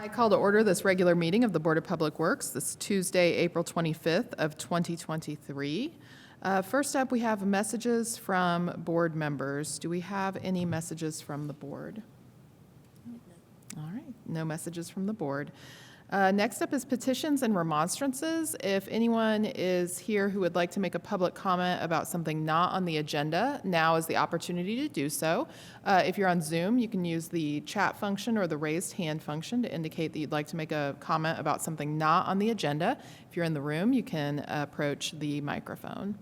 I call to order this regular meeting of the Board of Public Works this Tuesday, April 25th of 2023. First up, we have messages from board members. Do we have any messages from the board? All right, no messages from the board. Next up is petitions and remonstrances. If anyone is here who would like to make a public comment about something not on the agenda, now is the opportunity to do so. If you're on Zoom, you can use the chat function or the raised hand function to indicate that you'd like to make a comment about something not on the agenda. If you're in the room, you can approach the microphone.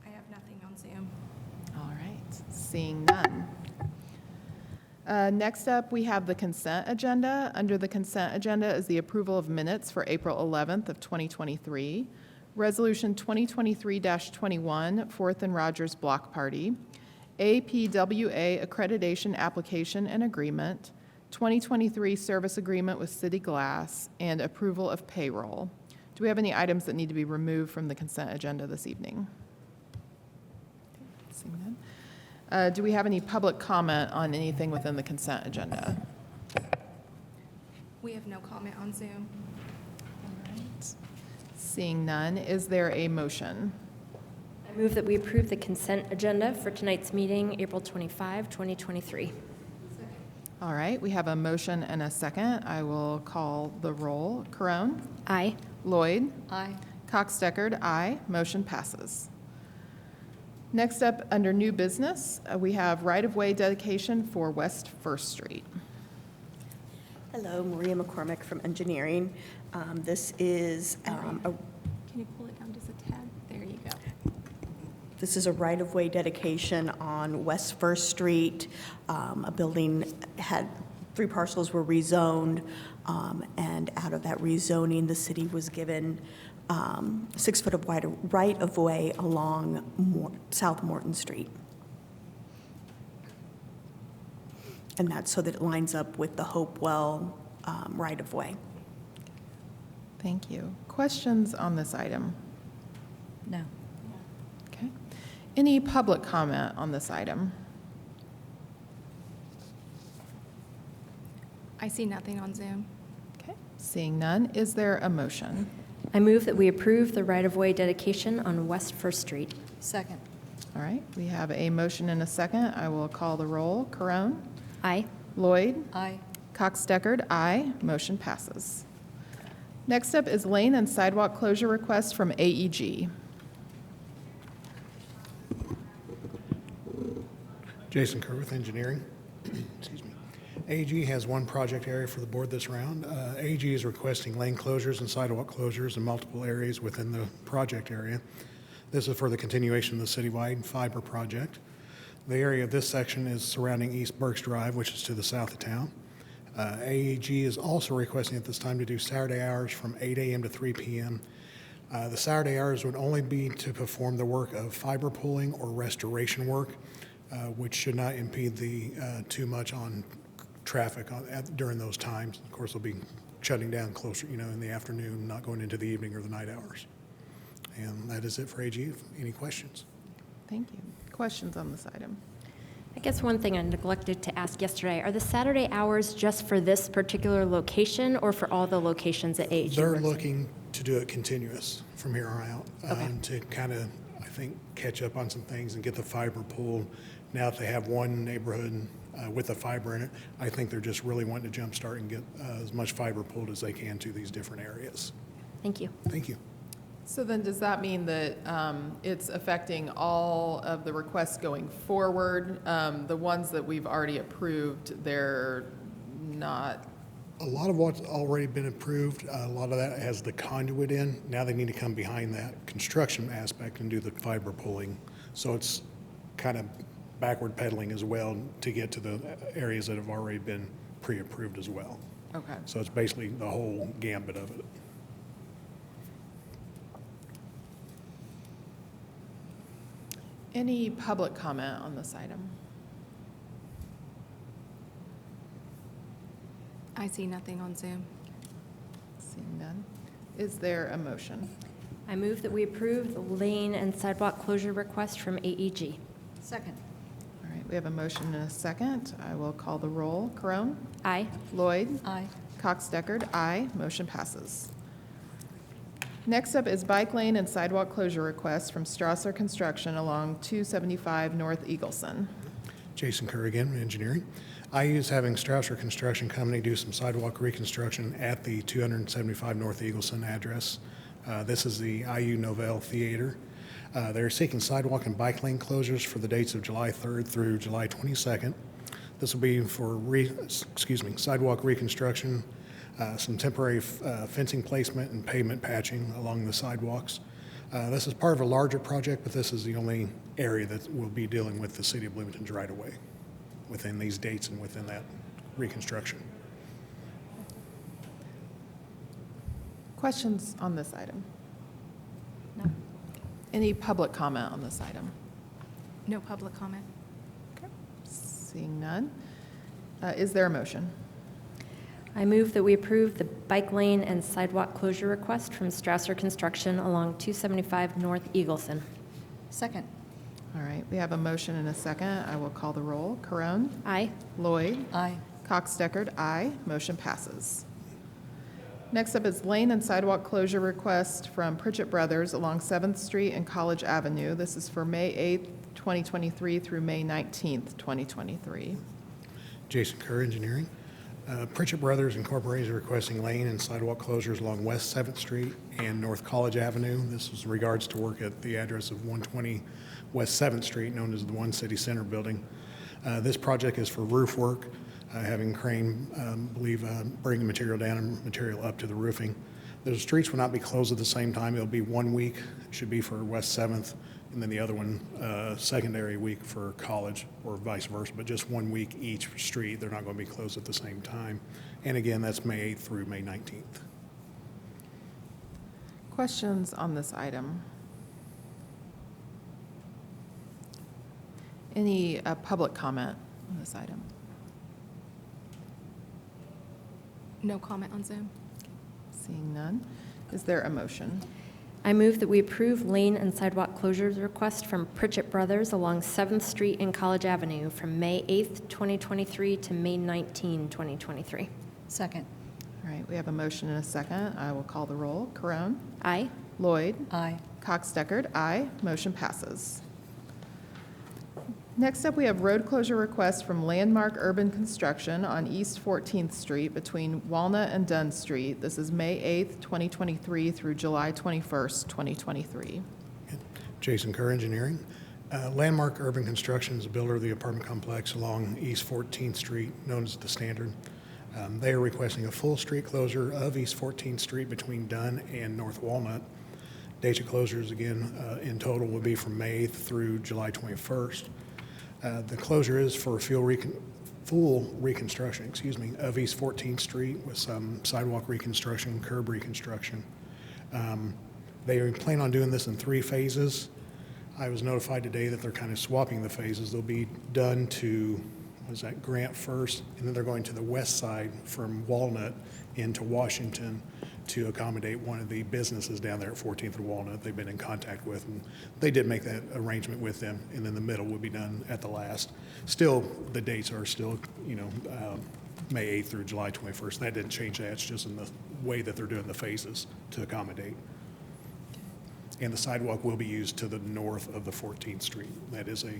I have nothing on Zoom. All right, seeing none. Next up, we have the consent agenda. Under the consent agenda is the approval of minutes for April 11th of 2023, Resolution 2023-21, Fourth and Rogers Block Party, APWA Accreditation Application and Agreement, 2023 Service Agreement with City Glass, and approval of payroll. Do we have any items that need to be removed from the consent agenda this evening? Seeing none. Do we have any public comment on anything within the consent agenda? We have no comment on Zoom. All right. Seeing none, is there a motion? I move that we approve the consent agenda for tonight's meeting, April 25, 2023. All right, we have a motion and a second. I will call the roll. Carone? Aye. Lloyd? Aye. Cox-Deckard, aye. Motion passes. Next up, under new business, we have right-of-way dedication for West First Street. Hello, Maria McCormick from Engineering. This is Can you pull it down just a tad? There you go. this is a right-of-way dedication on West First Street. A building had 3 parcels were rezoned, and out of that rezoning, the city was given 6 foot of wide right-of-way along South Morton Street. And that's so that it lines up with the Hopewell right-of-way. Thank you. Questions on this item? No. Okay. Any public comment on this item? I see nothing on Zoom. Okay. Seeing none, is there a motion? I move that we approve the right-of-way dedication on West First Street. Second. All right, we have a motion and a second. I will call the roll. Carone? Aye. Lloyd? Aye. Cox-Deckard, aye. Motion passes. Next up is lane and sidewalk closure request from AEG. Jason Kerr with Engineering. Excuse me. AEG has one project area for the board this round. AEG is requesting lane closures and sidewalk closures in multiple areas within the project area. This is for the continuation of the citywide fiber project. The area of this section is surrounding East Burks Drive, which is to the south of town. AEG is also requesting at this time to do Saturday hours from 8 a.m. to 3 p.m. The Saturday hours would only be to perform the work of fiber pulling or restoration work, which should not impede too much on traffic during those times. Of course, they'll be shutting down closer, in the afternoon, not going into the evening or the night hours. And that is it for AG. Any questions? Thank you. Questions on this item? I guess one thing I neglected to ask yesterday, are the Saturday hours just for this particular location or for all the locations at AEG? They're works in? looking to do it continuous from here on out, Okay. to kind of, I think, catch up on some things and get the fiber pulled. Now that they have one neighborhood with the fiber in it, I think they're just really wanting to jumpstart and get as much fiber pulled as they can to these different areas. Thank you. Thank you. So then does that mean that it's affecting all of the requests going forward? The ones that we've already approved, they're not? A lot of what's already been approved, a lot of that has the conduit in. Now they need to come behind that construction aspect and do the fiber pulling. So it's kind of backward pedaling as well to get to the areas that have already been pre-approved as well. Okay. So it's basically the whole gambit of it. Any public comment on this item? I see nothing on Zoom. Seeing none. Is there a motion? I move that we approve the lane and sidewalk closure request from AEG. Second. All right, we have a motion and a second. I will call the roll. Corone? Aye. Lloyd? Aye. Cox Deckard? Aye. Motion passes. Next up is bike lane and sidewalk closure request from Strasser Construction along 275 North Eagleson. Jason Kerr again, engineering. IU is having Strausser Construction Company do some sidewalk reconstruction at the 275 North Eagleson address. This is the IU Novell Theater. They're seeking sidewalk and bike lane closures for the dates of July 3rd through July 22nd. This will be for sidewalk reconstruction, some temporary fencing placement and pavement patching along the sidewalks. This is part of a larger project, but this is the only area that will be dealing with the City of Bloomington's right-of-way within these dates and within that reconstruction. Questions on this item? No. Any public comment on this item? No public comment. Seeing none. Is there a motion? I move that we approve the bike lane and sidewalk closure request from Strasser Construction along 275 North Eagleson. Second. All right, we have a motion and a second. I will call the roll. Corone? Aye. Lloyd? Aye. Cox Deckard? Aye. Motion passes. Next up is lane and sidewalk closure request from Pritchett Brothers along 7th Street and College Avenue. This is for May 8th, 2023 through May 19th, 2023. Jason Kerr, engineering. Pritchett Brothers Incorporated is requesting lane and sidewalk closures along West 7th Street and North College Avenue. This is in regards to work at the address of 120 West 7th Street, known as the One City Center building. This project is for roof work, having crane, bring material down and material up to the roofing. The streets will not be closed at the same time. It'll be 1 week, it should be for West 7th, and then the other one, secondary week for College, or vice versa, but just 1 week each street. They're not going to be closed at the same time. And again, that's May 8th through May 19th. Questions on this item? Any public comment on this item? No comment on Zoom. Seeing none. Is there a motion? I move that we approve lane and sidewalk closures request from Pritchett Brothers along 7th Street and College Avenue from May 8th, 2023 to May 19, 2023. Second. All right, we have a motion and a second. I will call the roll. Corone? Aye. Lloyd? Aye. Cox Deckard? Aye. Motion passes. Next up, we have road closure request from Landmark Urban Construction on East 14th Street between Walnut and Dunn Street. This is May 8th, 2023 through July 21st, 2023. Jason Kerr, engineering. Landmark Urban Construction is a builder of the apartment complex along East 14th Street, known as the Standard. They are requesting a full street closure of East 14th Street between Dunn and North Walnut. Dates of closures, again, in total would be from May 8th through July 21st. The closure is for full reconstruction, of East 14th Street with some sidewalk reconstruction, curb reconstruction. They plan on doing this in 3 phases. I was notified today that they're kind of swapping the phases. They'll be done to, Grant first, and then they're going to the west side from Walnut into Washington to accommodate one of the businesses down there at 14th and Walnut they've been in contact with, and they did make that arrangement with them, and then the middle will be done at the last. Still, the dates are still, May 8th through July 21st. That didn't change that. It's just in the way that they're doing the phases to accommodate. And the sidewalk will be used to the north of the 14th Street. That is a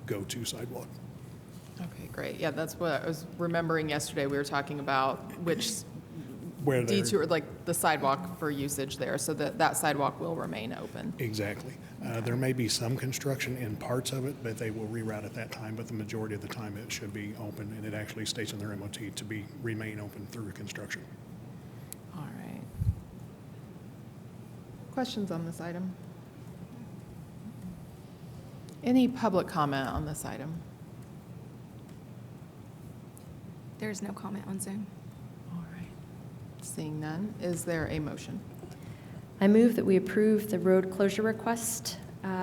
go-to sidewalk. Okay, great. Yeah, that's what I was remembering yesterday. We were talking about which Where they're- detour, like the sidewalk for usage there, so that sidewalk will remain open. Exactly. There may be some construction in parts of it, but they will reroute at that time, but the majority of the time it should be open, and it actually states in their MOT to remain open through construction. All right. Questions on this item? Any public comment on this item? There is no comment on Zoom. All right. Seeing none, is there a motion? I move that we approve the road closure request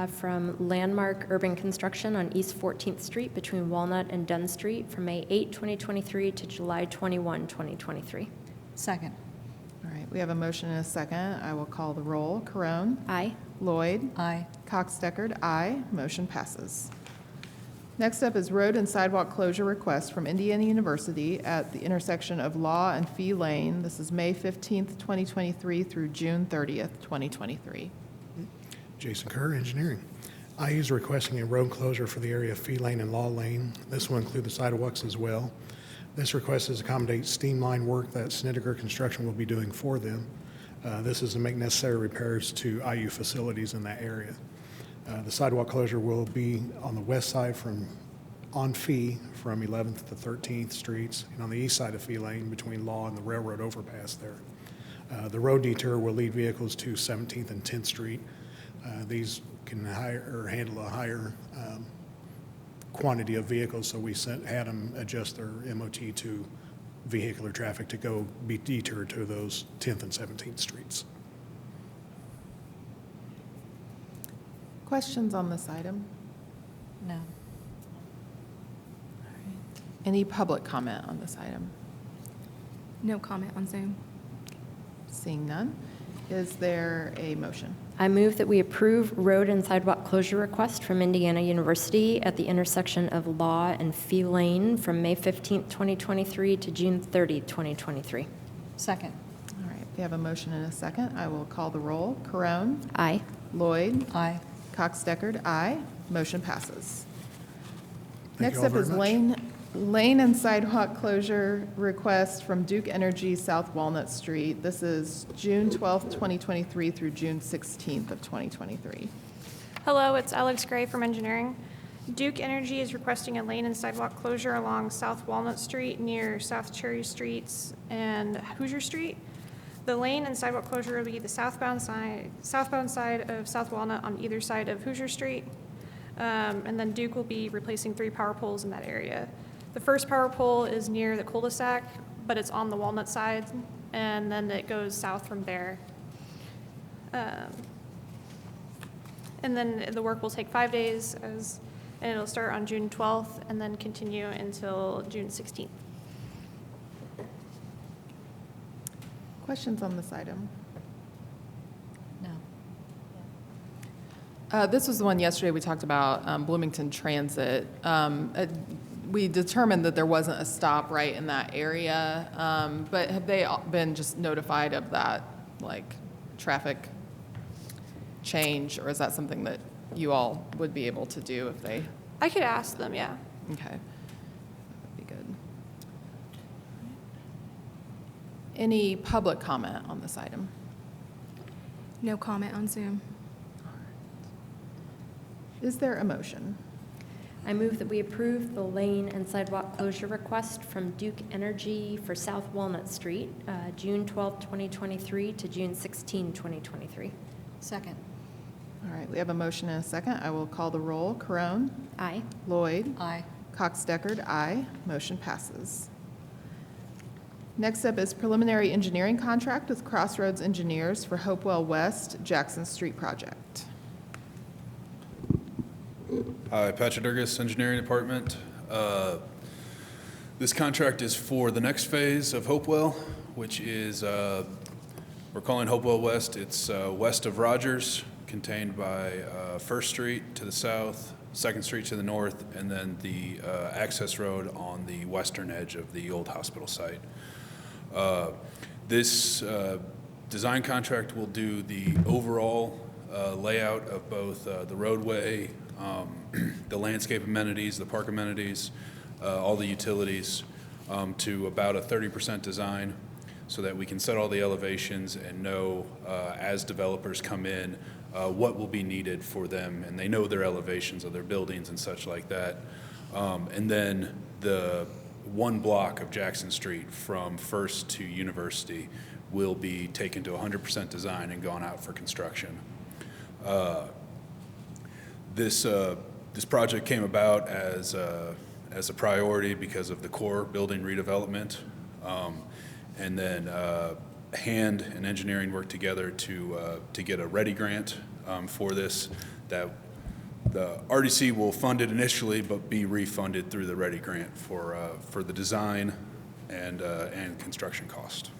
from Landmark Urban Construction on East 14th Street between Walnut and Dunn Street from May 8, 2023 to July 21, 2023. Second. All right, we have a motion and a second. I will call the roll. Corone? Aye. Lloyd? Aye. Cox Deckard? Aye. Motion passes. Next up is road and sidewalk closure request from Indiana University at the intersection of Law and Fee Lane. This is May 15th, 2023 through June 30th, 2023. Jason Kerr, Engineering. IU is requesting a road closure for the area of Fee Lane and Law Lane. This will include the sidewalks as well. This request is to accommodate steam line work that Snedeker Construction will be doing for them. This is to make necessary repairs to IU facilities in that area. The sidewalk closure will be on the west side on Fee from 11th to 13th Streets, and on the east side of Fee Lane between Law and the railroad overpass there. The road detour will lead vehicles to 17th and 10th Street. These can handle a higher quantity of vehicles, so we had them adjust their MOT to vehicular traffic to go be detoured to those 10th and 17th Streets. Questions on this item? No. Any public comment on this item? No comment on Zoom. Seeing none, is there a motion? I move that we approve road and sidewalk closure request from Indiana University at the intersection of Law and Fee Lane from May 15th, 2023 to June 30th, 2023. Second. All right, we have a motion and a second. I will call the roll. Corone? Aye. Lloyd? Aye. Cox Deckard, aye. Motion passes. Thank you Next all up very is much. lane and sidewalk closure request from Duke Energy South Walnut Street. This is June 12th, 2023 through June 16th of 2023. Hello, it's Alex Gray from Engineering. Duke Energy is requesting a lane and sidewalk closure along South Walnut Street near South Cherry Streets and Hoosier Street. The lane and sidewalk closure will be the southbound side of South Walnut on either side of Hoosier Street. And then Duke will be replacing 3 power poles in that area. The first power pole is near the cul-de-sac, but it's on the Walnut side, and then it goes south from there. And then the work will take 5 days, and it'll start on June 12th and then continue until June 16th. Questions on this item? No. This was the one yesterday we talked about, Bloomington Transit. We determined that there wasn't a stop right in that area, but have they been just notified of that, like, traffic change, or is that something that you all would be able to do if they, I could ask them, yeah. okay. That'd be good. Any public comment on this item? No comment on Zoom. Is there a motion? I move that we approve the lane and sidewalk closure request from Duke Energy for South Walnut Street, June 12, 2023 to June 16, 2023. Second. All right, we have a motion and a second. I will call the roll. Corone? Aye. Lloyd? Aye. Cox Deckard, aye. Motion passes. Next up is preliminary engineering contract with Crossroads Engineers for Hopewell West Jackson Street project. Hi, Patrick Durgis, Engineering Department. This contract is for the next phase of Hopewell, which is, we're calling Hopewell West. It's west of Rogers, contained by First Street to the south, Second Street to the north, and then the access road on the western edge of the old hospital site. This design contract will do the overall layout of both the roadway, the landscape amenities, the park amenities, all the utilities, to about a 30% design, so that we can set all the elevations and know as developers come in what will be needed for them, and they know their elevations of their buildings and such like that. And then the one block of Jackson Street from First to University will be taken to 100% design and gone out for construction. This project came about as a priority because of the core building redevelopment, and then Hand and engineering worked together to get a READY grant for this. That the RDC will fund it initially, but be refunded through the READY grant for the design and construction cost.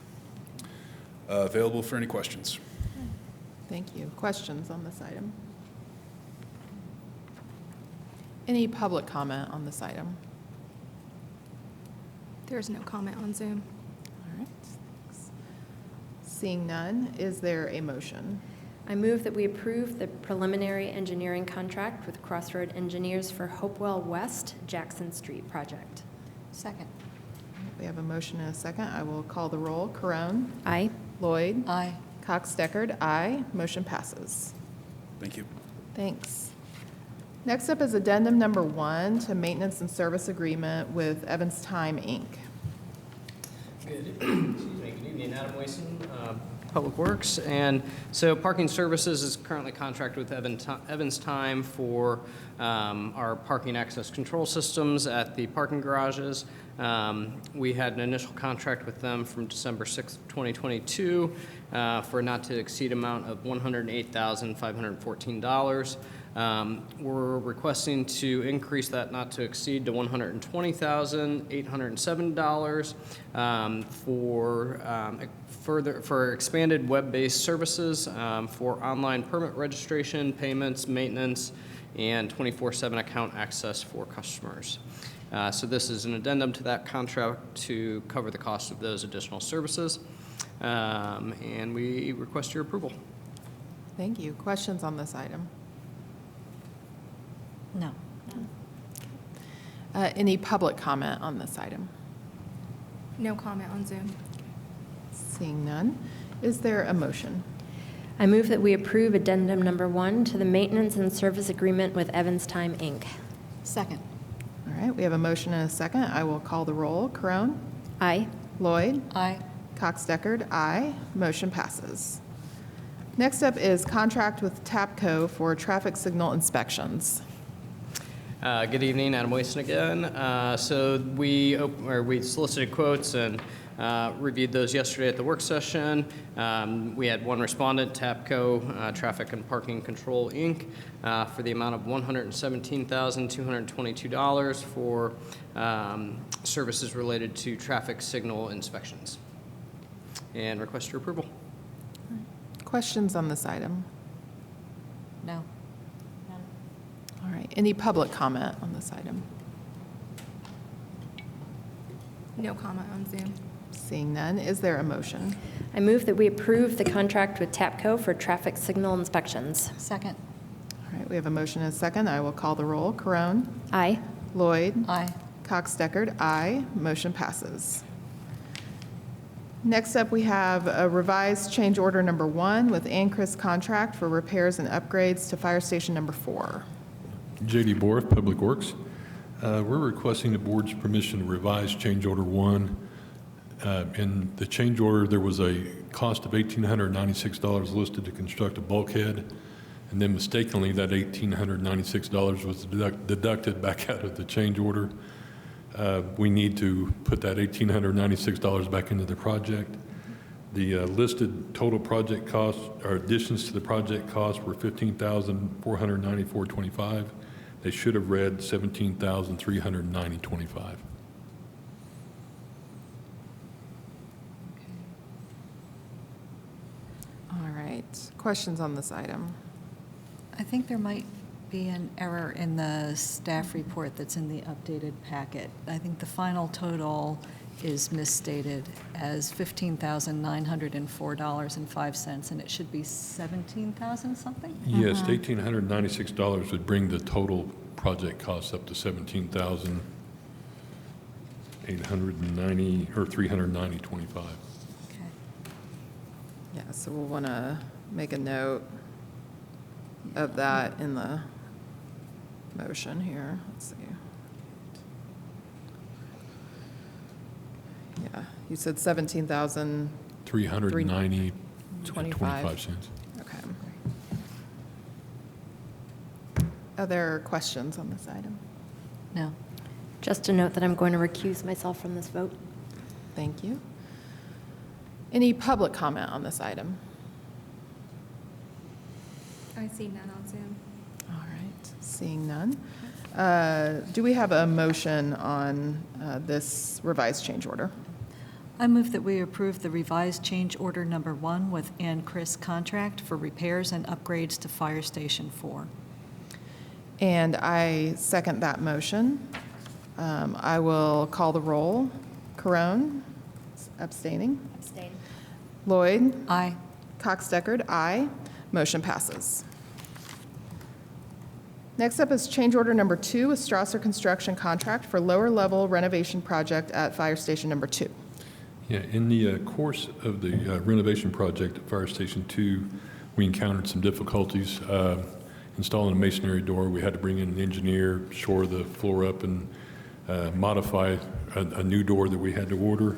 Available for any questions. Thank you. Questions on this item? Any public comment on this item? There is no comment on Zoom. All right. Thanks. Seeing none, is there a motion? I move that we approve the preliminary engineering contract with Crossroad Engineers for Hopewell West Jackson Street project. Second. We have a motion and a second. I will call the roll. Corone? Aye. Lloyd? Aye. Cox Deckard? Aye. Motion passes. Thank you. Thanks. Next up is addendum number 1 to maintenance and service agreement with Evans Time, Inc. Good evening, Adam Wason, Public Works. And so Parking Services is currently contracted with Evans Time for our parking access control systems at the parking garages. We had an initial contract with them from December 6th, 2022 for a not to exceed amount of $108,514. We're requesting to increase that not to exceed to $120,807 for expanded web-based services for online permit registration, payments, maintenance, and 24/7 account access for customers. So this is an addendum to that contract to cover the cost of those additional services, and we request your approval. Thank you. Questions on this item? No. Any public comment on this item? No comment on Zoom. Seeing none, is there a motion? I move that we approve addendum number 1 to the maintenance and service agreement with Evans Time, Inc. Second. All right, we have a motion and a second. I will call the roll. Corone? Aye. Lloyd? Aye. Cox Deckard? Aye. Motion passes. Next up is contract with TAPCO for traffic signal inspections. Good evening, Adam Wason again. So we solicited quotes and reviewed those yesterday at the work session. We had one respondent, TAPCO Traffic and Parking Control, Inc., for the amount of $117,222 for services related to traffic signal inspections. And request your approval. Questions on this item? No. All right, any public comment on this item? No comment on Zoom. Seeing none, is there a motion? I move that we approve the contract with TAPCO for traffic signal inspections. Second. All right, we have a motion and a second. I will call the roll. Corone? Aye. Lloyd? Aye. Cox Deckard? Aye. Motion passes. Next up, we have a revised change order number 1 with Chris contract for repairs and upgrades to Fire Station number 4. J.D. Borth, Public Works. We're requesting the board's permission to revise change order 1. In the change order, there was a cost of $1,896 listed to construct a bulkhead, and then mistakenly that $1,896 was deducted back out of the change order. We need to put that $1,896 back into the project. The listed total project costs, or additions to the project costs, were $15,494.25. They should have read $17,390.25. All right, questions on this item? I think there might be an error in the staff report that's in the updated packet. I think the final total is misstated as $15,904.05, and it should be 17,000 something? Yes, $1,896 would bring the total project costs up to $17,890 or $390.25. Okay. Yeah, so we'll want to make a note of that in the motion here. Let's see. Yeah, you said 17,000. $390.25. Okay. Other questions on this item? No. Just to note that I'm going to recuse myself from this vote. Thank you. Any public comment on this item? I see none on Zoom. All right, seeing none. Do we have a motion on this revised change order? I move that we approve the revised change order number 1 with Chris contract for repairs and upgrades to Fire Station 4. And I second that motion. I will call the roll. Corone, abstaining. Abstain. Lloyd, Aye. Cox Deckard, aye. Motion passes. Next up is change order number 2 with Strasser Construction contract for lower level renovation project at Fire Station number 2. Yeah, in the course of the renovation project at Fire Station 2, we encountered some difficulties installing a masonry door. We had to bring in an engineer, shore the floor up, and modify a new door that we had to order.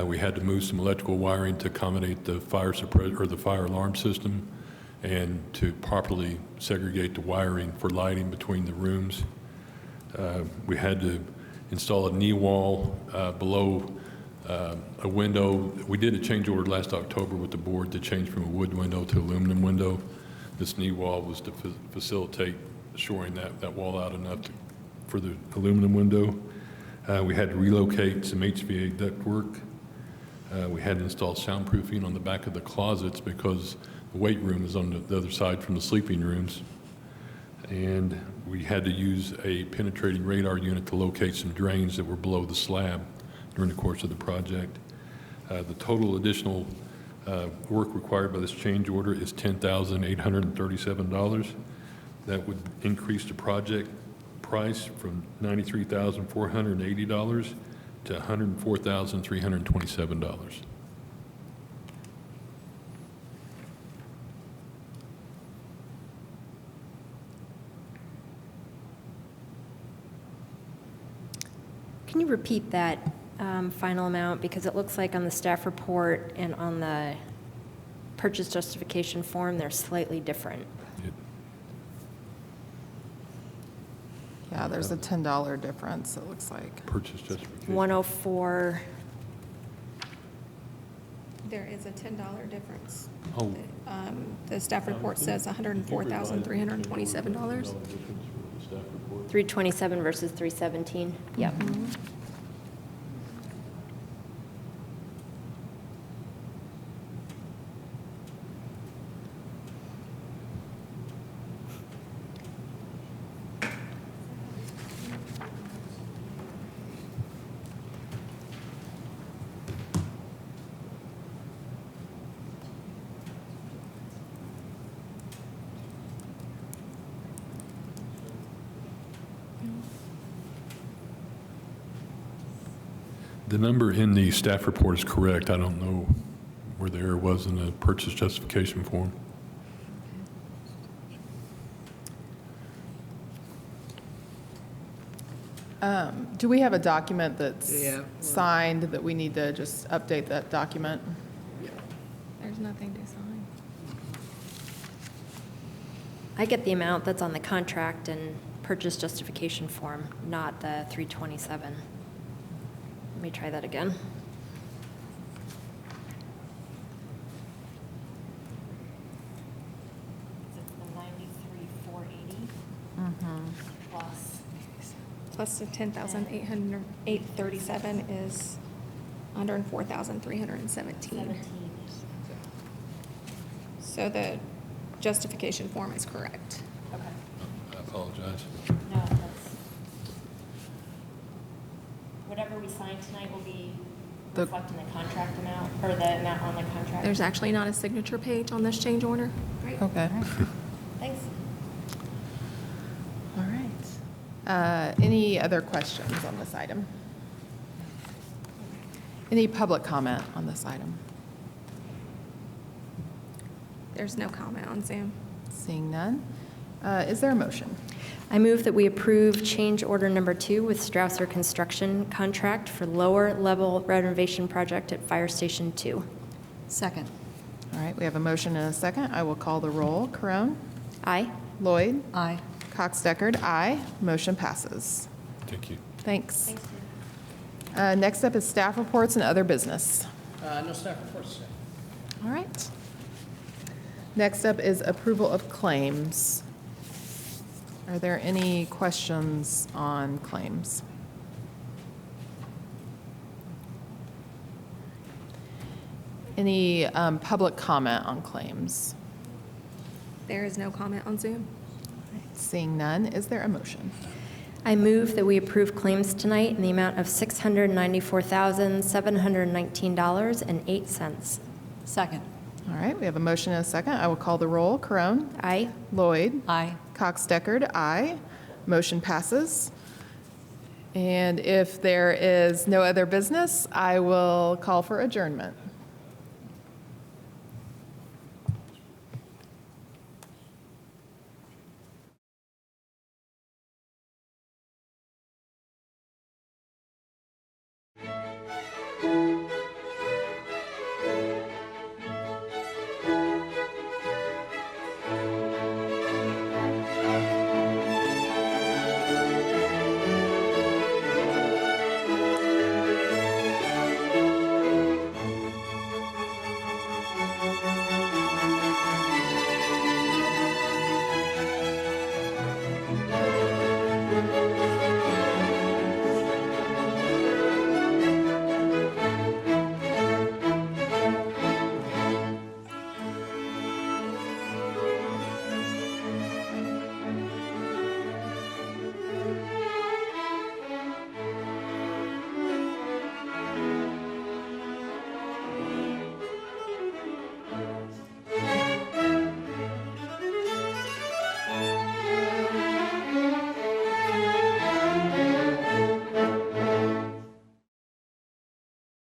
We had to move some electrical wiring to accommodate the fire alarm system and to properly segregate the wiring for lighting between the rooms. We had to install a knee wall below a window. We did a change order last October with the board to change from a wood window to aluminum window. This knee wall was to facilitate shoring that wall out enough for the aluminum window. We had to relocate some HVAC ductwork. We had to install soundproofing on the back of the closets because the weight room is on the other side from the sleeping rooms. And we had to use a penetrating radar unit to locate some drains that were below the slab during the course of the project. The total additional work required by this change order is $10,837. That would increase the project price from $93,480 to $104,327. Can you repeat that final amount? Because it looks like on the staff report and on the purchase justification form, they're slightly different. Yeah, there's a $10 difference, it looks like. Purchase justification. 104, There is a $10 difference. Oh. The staff report says $104,327. 327 versus 317. Yep. The number in the staff report is correct. I don't know where the error was in the purchase justification form. Do we have a document that's Yeah. signed that we need to just update that document? There's nothing to sign. I get the amount that's on the contract and purchase justification form, not the 327. Let me try that again. Is it the 93,480 plus? Plus the 10,837 is 104,317. So the justification form is correct. Okay. I apologize. No, that's, whatever we sign tonight will be The- reflecting the contract amount, or the amount on the contract. There's actually not a signature page on this change order. Right. Okay. Thanks. All right. Any other questions on this item? Any public comment on this item? There's no comment on Zoom. Seeing none. Is there a motion? I move that we approve change order number 2 with Strausser Construction contract for lower level renovation project at Fire Station 2. Second. All right, we have a motion and a second. I will call the roll. Corone? Aye. Lloyd? Aye. Cox Deckard? Aye. Motion passes. Thank you. Thanks. Next up is staff reports and other business. No staff reports today. All right. Next up is approval of claims. Are there any questions on claims? Any public comment on claims? There is no comment on Zoom. Seeing none, is there a motion? I move that we approve claims tonight in the amount of $694,719.08. Second. All right, we have a motion and a second. I will call the roll. Corone? Aye. Lloyd? Aye. Cox-Deckard, aye. Motion passes. And if there is no other business, I will call for adjournment.